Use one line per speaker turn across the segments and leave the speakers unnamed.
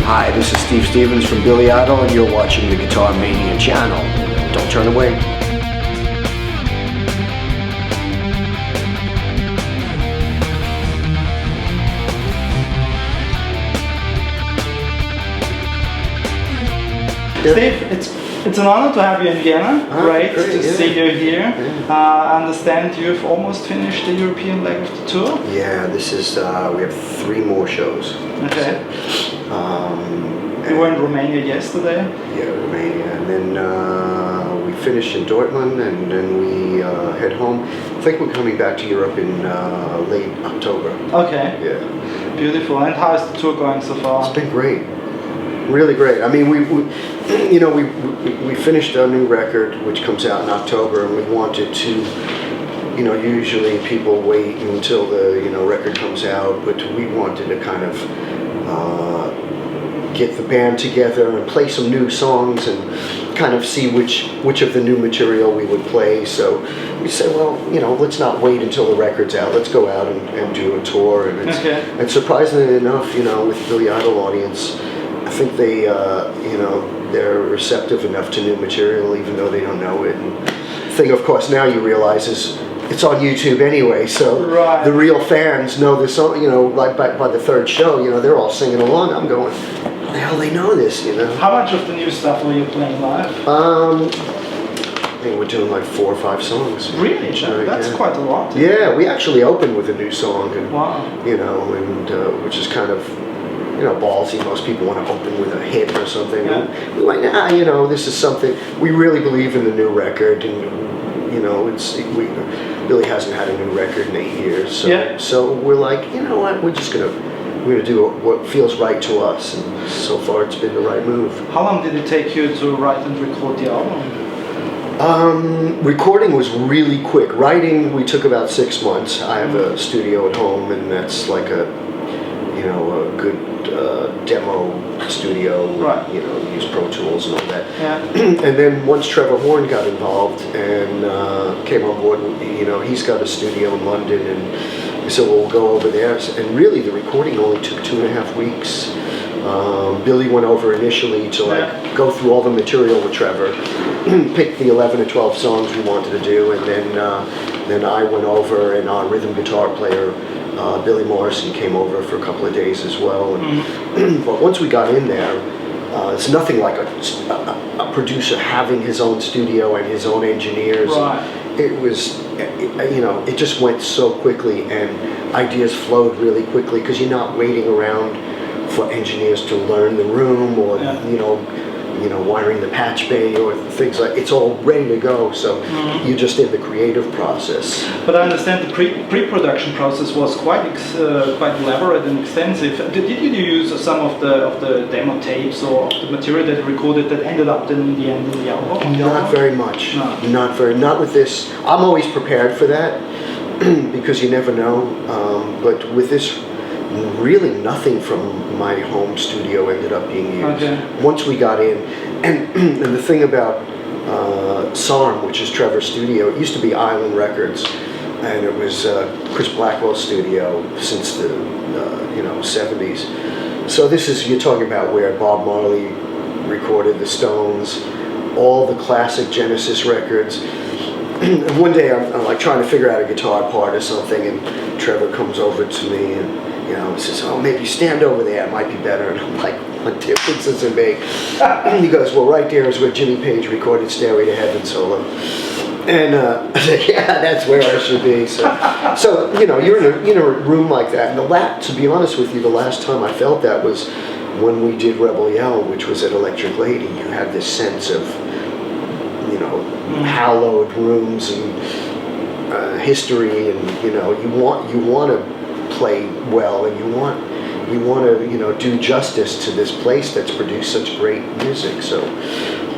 Hi, this is Steve Stevens from Billy Idol, and you're watching the Guitar Mania channel. Don't turn away.
Steve, it's an honor to have you in Vienna. Great to see you here.
Yeah.
I understand you've almost finished the European leg of the tour.
Yeah, this is, we have 3 more shows.
Okay. You were in Romania yesterday.
Yeah, Romania, and then we finish in Dortmund, and then we head home. I think we're coming back to Europe in late October.
Okay.
Yeah.
Beautiful. And how is the tour going so far?
It's been great. Really great. I mean, we finished our new record, which comes out in October, and we wanted to, usually people wait until the, record comes out, but we wanted to kind of get the band together and play some new songs and kind of see which of the new material we would play. So we said, well, let's not wait until the record's out. Let's go out and do a tour. And and surprisingly enough, with Billy Idol audience, I think they, they're receptive enough to new material, even though they don't know it. And the thing, of course, now you realize is it's on YouTube anyway, so the real fans know this song. Like by the 3rd show, they're all singing along. I'm going, how the hell they know this?
How much of the new stuff were you playing live?
I think we're doing like 4 or 5 songs.
Really? That's quite a lot.
Yeah, we actually opened with a new song, and
wow.
And which is kind of, ballsy. Most people want to open with a hit or something.
Yeah.
We're like, this is something. We really believe in the new record, and Billy hasn't had a new record in 8 years. So we're like, what? We're gonna do what feels right to us, and so far it's been the right move.
How long did it take you to write and record the album?
Recording was really quick. Writing, we took about 6 months. I have a studio at home, and that's like a good demo studio.
Right.
Use Pro Tools and all that.
Yeah.
And then once Trevor Horn got involved and came on board, he's got a studio in London, and we said, well, we'll go over there. And really, the recording only took 2.5 weeks. Billy went over initially to go through all the material with Trevor, pick the 11 or 12 songs we wanted to do, and then I went over, and our rhythm guitar player, Billy Morrison, came over for a couple of days as well. And but once we got in there, it's nothing like a producer having his own studio and his own engineers.
Right.
It was, it just went so quickly, and ideas flowed really quickly because you're not waiting around for engineers to learn the room or wiring the patch bay or things like. It's all ready to go. So you're just in the creative process.
But I understand the pre-production process was quite elaborate and extensive. Did you use some of the demo tapes or the material that you recorded that ended up in the end in the album?
Not very much.
No.
Not with this. I'm always prepared for that because you never know. But with this, really nothing from my home studio ended up being used.
Okay.
Once we got in, and the thing about SARM, which is Trevor's studio, it used to be Island Records, and it was Chris Blackwell's studio since the 70s. So you're talking about where Bob Marley recorded the Stones, all the classic Genesis records. And one day I'm like trying to figure out a guitar part or something, and Trevor comes over to me and he says, oh, maybe stand over there, it might be better. And I'm like, what difference does it make? And he goes, well, right there is where Jimmy Page recorded Stairway to Heaven solo. And I said, yeah, that's where I should be. So you're in a room like that. And to be honest with you, the last time I felt that was when we did Rebel Yell, which was at Electric Lady. You had this sense of, hallowed rooms and history, and you want to play well, and you want to do justice to this place that's produced such great music. So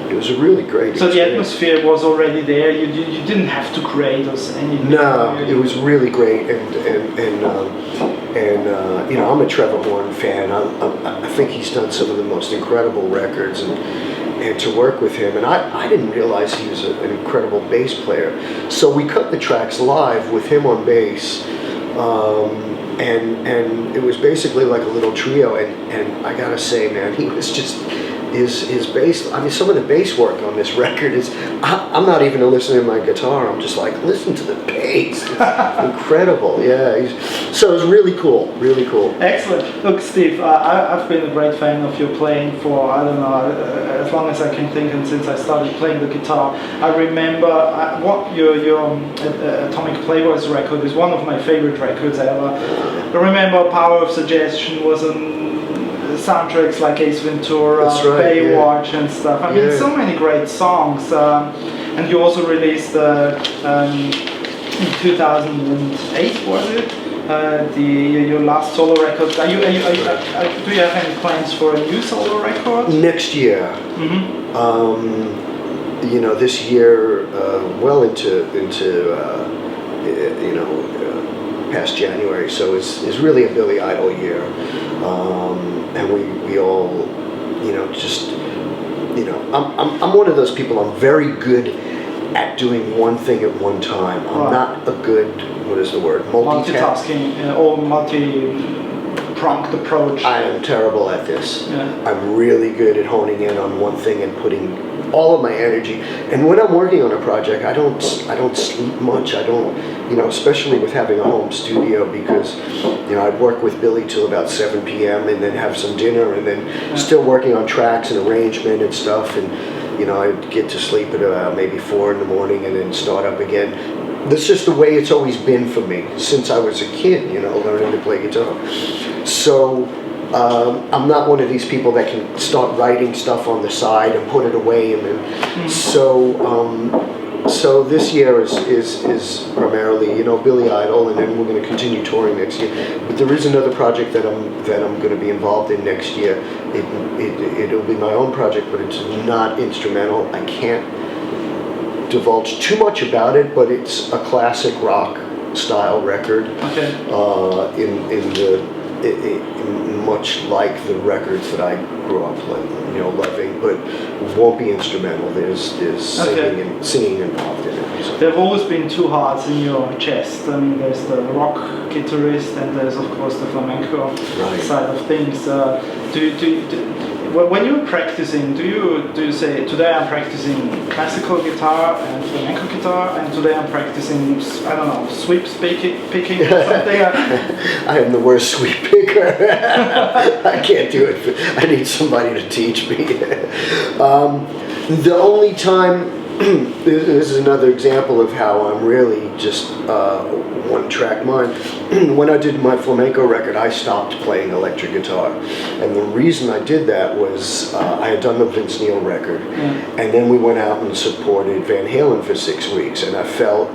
it was a really great experience.
The atmosphere was already there. You didn't have to create anything.
No, it was really great, and I'm a Trevor Horn fan. I think he's done some of the most incredible records, and to work with him, and I didn't realize he was an incredible bass player. So we cut the tracks live with him on bass. and it was basically like a little trio. And I gotta say, man, he was just his bass. I mean, some of the bass work on this record is. I'm not even listening to my guitar. I'm just like, listen to the bass. It's incredible. Yeah. So it was really cool. Really cool.
Excellent. Look, Steve, I've been a great fan of your playing for, I don't know, as long as I can think, and since I started playing the guitar. I remember what your Atomic Playboys record is one of my favorite records ever. I remember Power of Suggestion was on soundtracks like Ace Ventura,
right,
Baywatch, and stuff. I mean, so many great songs. And you also released in 2008, was it? Your last solo record. Do you have any plans for a new solo record?
Next year.
Mm-hmm.
You know, this year, well into past January, so it's really a Billy Idol year, and we all, I'm one of those people. I'm very good at doing one thing at one time. I'm not a good, what is the word?
Multitasking or multi-pronged approach.
I am terrible at this.
Yeah.
I'm really good at honing in on one thing and putting all of my energy. And when I'm working on a project, I don't sleep much. I don't, especially with having a home studio, because I'd work with Billy till about 7 p.m. and then have some dinner, and then still working on tracks and arrangement and stuff. And I'd get to sleep at about maybe 4 in the morning and then start up again. That's just the way it's always been for me since I was a kid, learning to play guitar. So I'm not one of these people that can start writing stuff on the side and put it away, and then so this year is primarily Billy Idol, and then we're going to continue touring next year. But there is another project that I'm going to be involved in next year. It'll be my own project, but it's not instrumental. I can't divulge too much about it, but it's a classic rock style record. Okay. Much like the records that I grew up loving, but won't be instrumental. There's singing involved in it. So.
There have always been two hearts in your chest. I mean, there's the rock guitarist, and there's of course the flamenco side of things. When you're practicing, do you say, today I'm practicing classical guitar and flamenco guitar, and today I'm practicing, I don't know, sweep picking or something?
I am the worst sweep picker. I can't do it. I need somebody to teach me. The only time, this is another example of how I'm really just one-track mind. When I did my flamenco record, I stopped playing electric guitar, and the reason I did that was I had done the Vince Neil record, and then we went out and supported Van Halen for 6 weeks, and I felt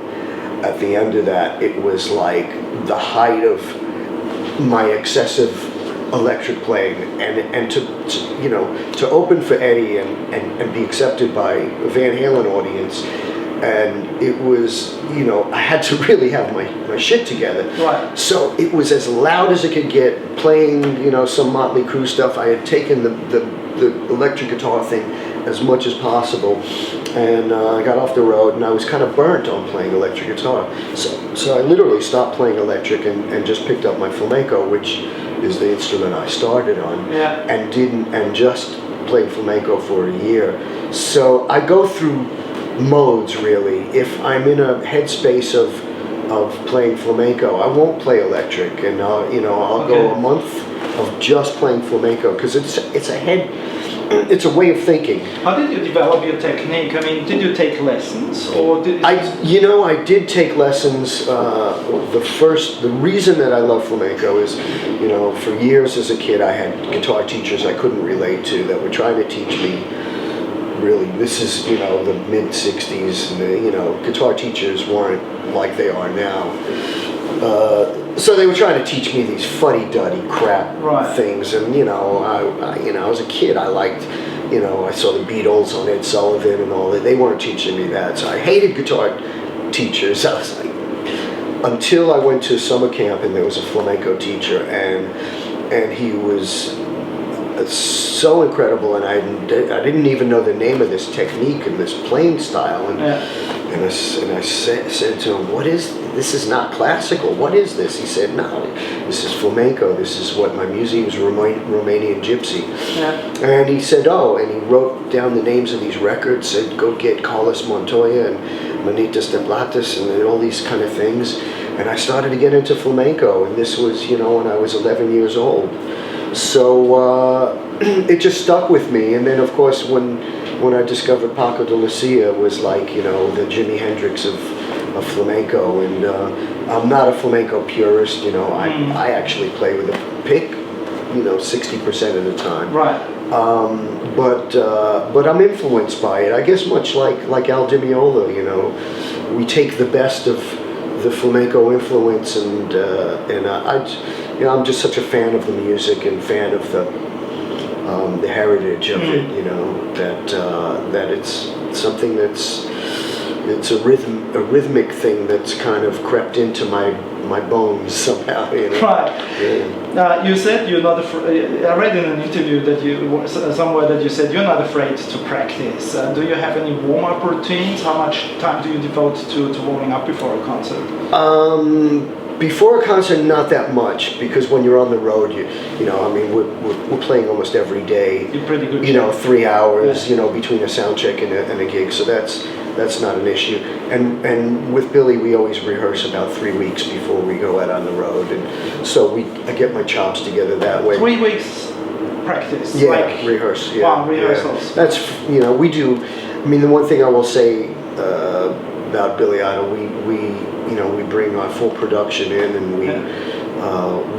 at the end of that it was like the height of my excessive electric playing, and to open for Eddie and be accepted by a Van Halen audience. And it was, I had to really have my shit together. Right. So it was as loud as it could get, playing, some Motley Crue stuff. I had taken the electric guitar thing as much as possible, and I got off the road, and I was kind of burnt on playing electric guitar. So I literally stopped playing electric and just picked up my flamenco, which is the instrument I started on, and just played flamenco for a year. So I go through modes, really. If I'm in a headspace of playing flamenco, I won't play electric, and I'll go a month of just playing flamenco, because it's a way of thinking.
How did you develop your technique? I mean, did you take lessons, or did
I did take lessons. The reason that I love flamenco is, for years as a kid, I had guitar teachers I couldn't relate to that were trying to teach me. Really, this is the mid '60s, and guitar teachers weren't like they are now. So they were trying to teach me these fuddy-duddy crap things, and I was a kid. I liked, I saw the Beatles on Ed Sullivan and all that. They weren't teaching me that, so I hated guitar teachers. I was like, until I went to summer camp, and there was a flamenco teacher, and he was so incredible, and I didn't even know the name of this technique and this playing style, and I said to him, what is this is not classical. What is this? He said, no, this is flamenco. This is what my music is, Romanian gypsy.
Yeah.
And he said, oh, and he wrote down the names of these records, said, go get Carlos Montoya and Manitas de Platas and all these kind of things. And I started to get into flamenco, and this was, when I was 11 years old. So it just stuck with me. And then, of course, when I discovered Paco de Lucia was like, the Jimi Hendrix of flamenco. And I'm not a flamenco purist, I actually play with a pick, 60% of the time.
Right.
But I'm influenced by it. I guess much like Al Di Meola, we take the best of the flamenco influence, and I'm just such a fan of the music and fan of the heritage of it. That it's something it's a rhythmic thing that's kind of crept into my bones somehow.
Right.
Yeah.
You said you're not afraid. I read in an interview that somewhere that you said you're not afraid to practice. Do you have any warm-up routines? How much time do you devote to warming up before a concert?
Before a concert, not that much, because when you're on the road, we're playing almost every day.
You're pretty good.
3 hours, between a sound check and a gig, so that's not an issue. And with Billy, we always rehearse about 3 weeks before we go out on the road, and so I get my chops together that way.
3 weeks practice.
Yeah, rehearse. Yeah,
wow, rehearsals.
Yeah. That's we do. I mean, the one thing I will say about Billy Idol, we bring our full production in, and we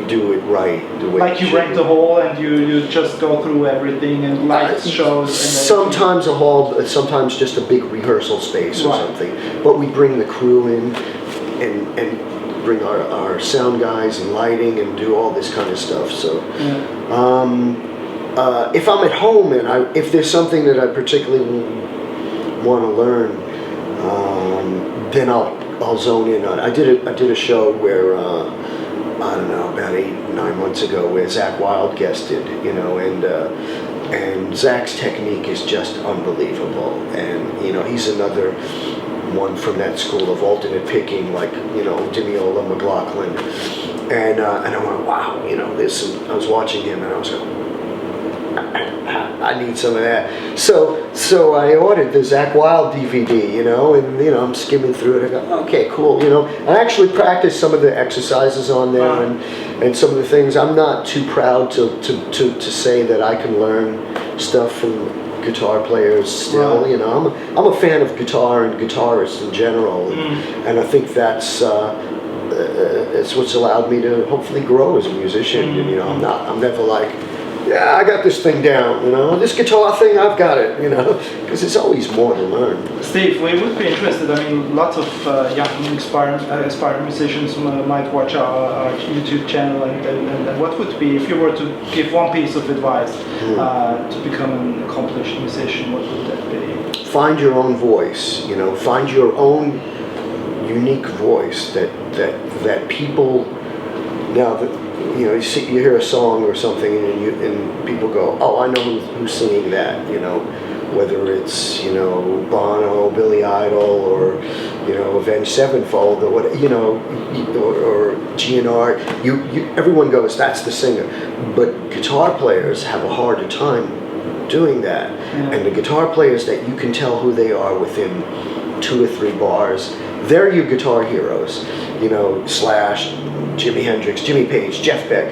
do it right the way.
Like you rent the hall and you just go through everything and lights, shows. And
sometimes a hall, sometimes just a big rehearsal space or something. But we bring the crew in and bring our sound guys and lighting and do all this kind of stuff. So if I'm at home and if there's something that I particularly want to learn, then I'll zone in on it. I did a show where I don't know, about 8-9 months ago, where Zakk Wylde guested, and Zack's technique is just unbelievable, and he's another one from that school of alternate picking, like Di Meola, McLaughlin, and I went, wow, this. And I was watching him, and I was going, I need some of that. So I ordered the Zakk Wylde DVD, and I'm skimming through it. I go, okay, cool. I actually practiced some of the exercises on there and some of the things. I'm not too proud to say that I can learn stuff from guitar players still.
Right.
I'm a fan of guitar and guitarists in general, and I think that's it's what's allowed me to hopefully grow as a musician. And, I'm never like, yeah, I got this thing down, this guitar thing, I've got it, because there's always more to learn.
Steve, we would be interested. I mean, lots of young aspiring musicians might watch our YouTube channel, and what would be, if you were to give one piece of advice to become an accomplished musician, what would that be?
Find your own voice, find your own unique voice that people, now that, you hear a song or something, and people go, oh, I know who's singing that, whether it's, Bono, Billy Idol, or, Avenged Sevenfold, or what, or GNR. Everyone goes, that's the singer. But guitar players have a harder time doing that. Yeah. And the guitar players that you can tell who they are within 2 or 3 bars, they're your guitar heroes. Slash, Jimi Hendrix, Jimmy Page, Jeff Beck,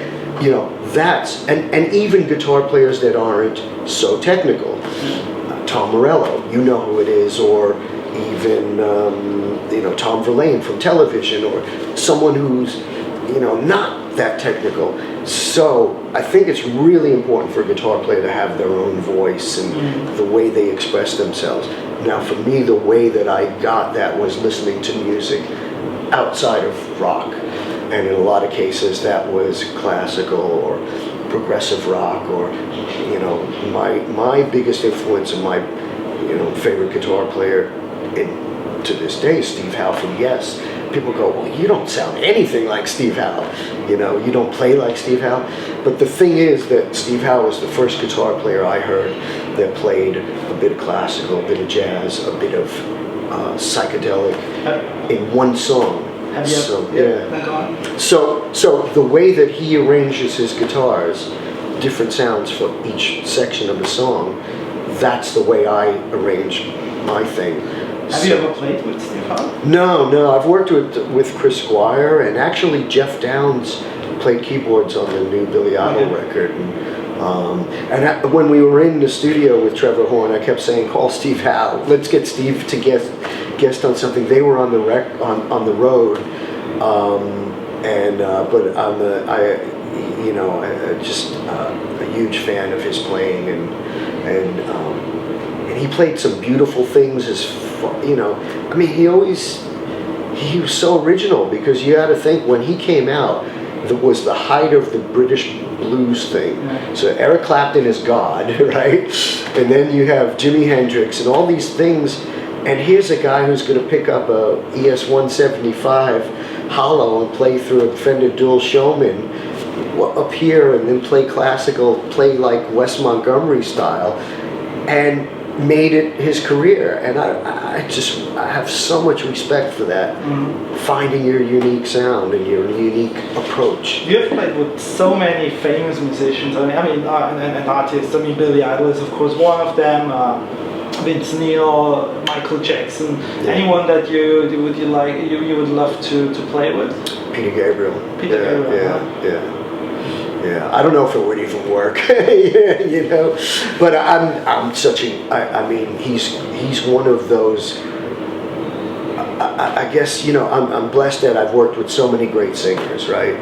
that's, and even guitar players that aren't so technical. Tom Morello, who it is, or even, Tom Verlaine from television, or someone who's, not that technical. So I think it's really important for a guitar player to have their own voice and the way they express themselves. Now, for me, the way that I got that was listening to music outside of rock. And in a lot of cases, that was classical or progressive rock, or my biggest influence and my favorite guitar player to this day, Steve Howe from Yes. People go, well, you don't sound anything like Steve Howe. You don't play like Steve Howe. But the thing is that Steve Howe was the first guitar player I heard that played a bit of classical, a bit of jazz, a bit of psychedelic in one song.
Have you
So,
ever,
yeah.
go on.
So the way that he arranges his guitars, different sounds for each section of the song, that's the way I arrange my thing.
Have you ever played with Steve Howe?
No. I've worked with Chris Squire, and actually Jeff Downes played keyboards on the new Billy Idol record. When we were in the studio with Trevor Horn, I kept saying, "Call Steve Howe. Let's get Steve to guest on something." They were on the on the road, but on the just a huge fan of his playing, and he played some beautiful things. He was so original, because you had to think, when he came out, that was the height of the British blues thing.
Right.
So Eric Clapton is God, right? And then you have Jimi Hendrix and all these things. And here's a guy who's going to pick up a ES-175 hollow and play through a Fender Dual Showman up here, and then play classical, play like Wes Montgomery style, and made it his career. And I have so much respect for that. Finding your unique sound and your unique approach.
You have played with so many famous musicians. and artists. Billy Idol is of course one of them. Vince Neil, Michael Jackson.
Yeah.
Anyone that you would love to play with?
Peter Gabriel.
Peter Gabriel.
Yeah. I don't know if it would even work, But I'm such he's one of those. I guess I'm blessed that I've worked with so many great singers, right?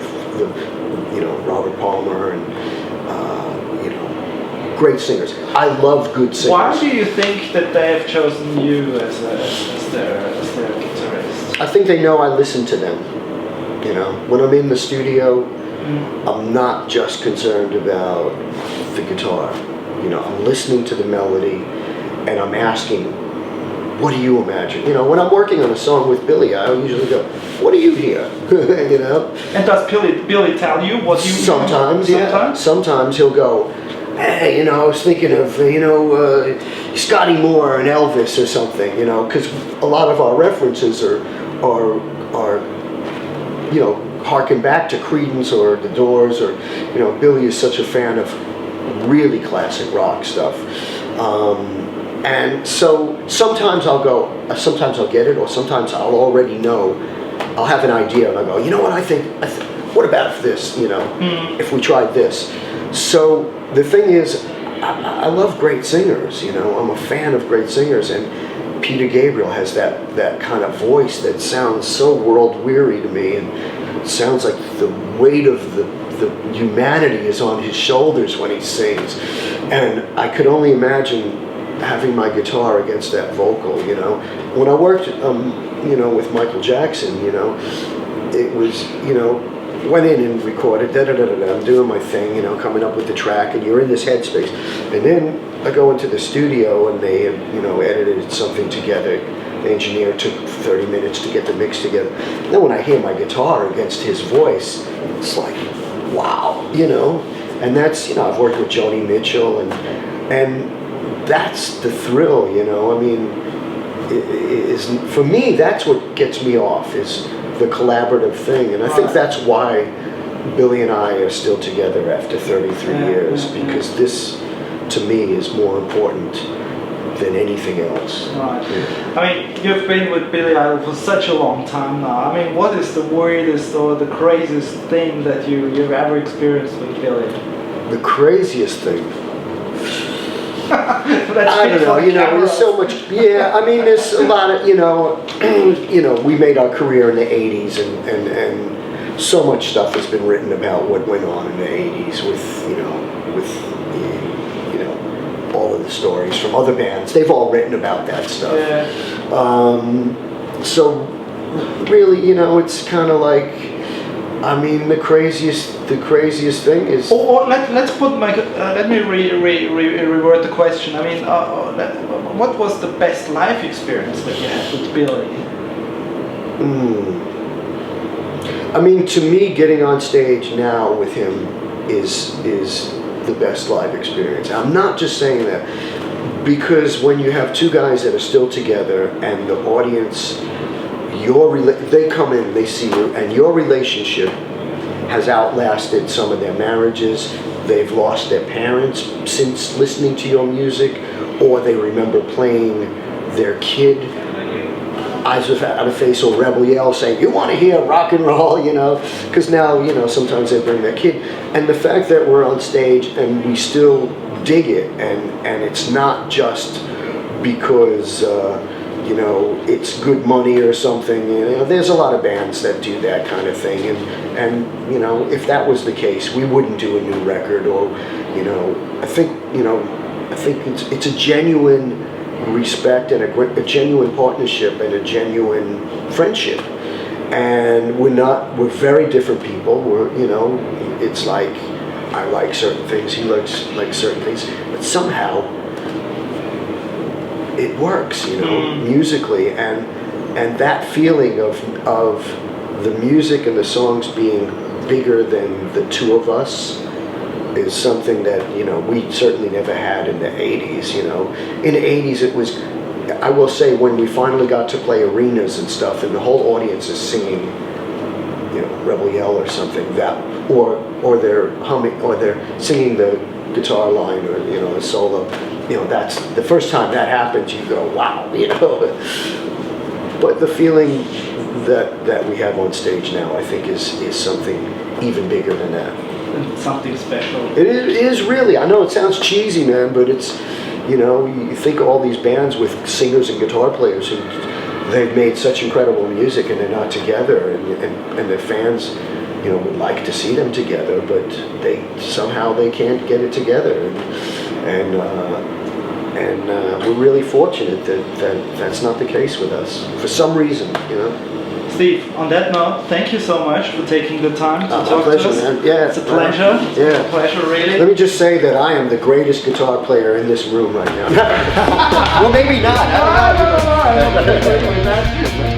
Robert Palmer and great singers. I love good singers.
Why do you think that they have chosen you as their guitarist?
I think they know I listen to them. When I'm in the studio, I'm not just concerned about the guitar. I'm listening to the melody, and I'm asking, what do you imagine? When I'm working on a song with Billy, I usually go, what do you hear?
And does Billy tell you what you
Sometimes, yeah. Sometimes he'll go, hey, I was thinking of, Scotty Moore and Elvis or something, because a lot of our references are harken back to Creedence or The Doors, or, Billy is such a fan of really classic rock stuff. And so sometimes I'll get it, or sometimes I'll already know, I'll have an idea, and I'll go, what I think, what about if this, if we tried this? So the thing is, I love great singers, I'm a fan of great singers, and Peter Gabriel has that kind of voice that sounds so world-weary to me, and sounds like the weight of the humanity is on his shoulders when he sings. And I could only imagine having my guitar against that vocal, When I worked, with Michael Jackson, it was, went in and recorded, I'm doing my thing, coming up with the track, and you're in this headspace. And then I go into the studio, and they had, edited something together. The engineer took 30 minutes to get the mix together. And then when I hear my guitar against his voice, it's like, wow, And that's, I've worked with Joni Mitchell, and that's the thrill, for me, that's what gets me off, is the collaborative thing. And I think that's why Billy and I are still together after 33 years, because this, to me, is more important than anything else.
Right. You've been with Billy Idol for such a long time now. What is the weirdest or the craziest thing that you've ever experienced with Billy?
The craziest thing?
I
don't know, there's so much, there's a lot of, we made our career in the 80s, and so much stuff has been written about what went on in the 80s with all of the stories from other bands. They've all written about that stuff.
Yeah.
So really, it's kind of like, the craziest thing is.
Let's put let me reword the question. What was the best live experience that you had with Billy?
To me, getting on stage now with him is the best live experience. I'm not just saying that, because when you have two guys that are still together, and the audience they come in, they see you, and your relationship has outlasted some of their marriages. They've lost their parents since listening to your music, or they remember playing their kid Eyes Without a Face or Rebel Yell saying, you want to hear rock and roll, you know, because now, you know, sometimes they bring their kid. And the fact that we're on stage and we still dig it, and it's not just because, you know, it's good money or something. You know, there's a lot of bands that do that kind of thing, and you know, if that was the case, we wouldn't do a new record, or, you know, I think it's a genuine respect and a genuine partnership and a genuine friendship. And we're very different people. We're, you know, it's like I like certain things, he likes certain things, but somehow it works, you know, musically, and that feeling of the music and the songs being bigger than the two of us is something that, you know, we certainly never had in the 80s, you know. In the 80s it was, I will say, when we finally got to play arenas and stuff and the whole audience is singing, you know, Rebel Yell or something, that, or they're humming, or they're singing the guitar line, or, you know, a solo, you know, that's the first time that happens, you go, wow, you know. But the feeling that we have on stage now, I think, is something even bigger than that.
Something special.
It is really. I know it sounds cheesy, man, but it's, you know, you think of all these bands with singers and guitar players who they've made such incredible music and they're not together, and their fans, you know, would like to see them together, but somehow they can't get it together, and we're really fortunate that that's not the case with us for some reason, you know.
Steve, on that note, thank you so much for taking the time to talk
pleasure,
to us.
Man. Yeah,
it's a pleasure.
Yeah,
it's a pleasure, really.
Let me just say that I am the greatest guitar player in this room right now. Well, maybe not. I don't know.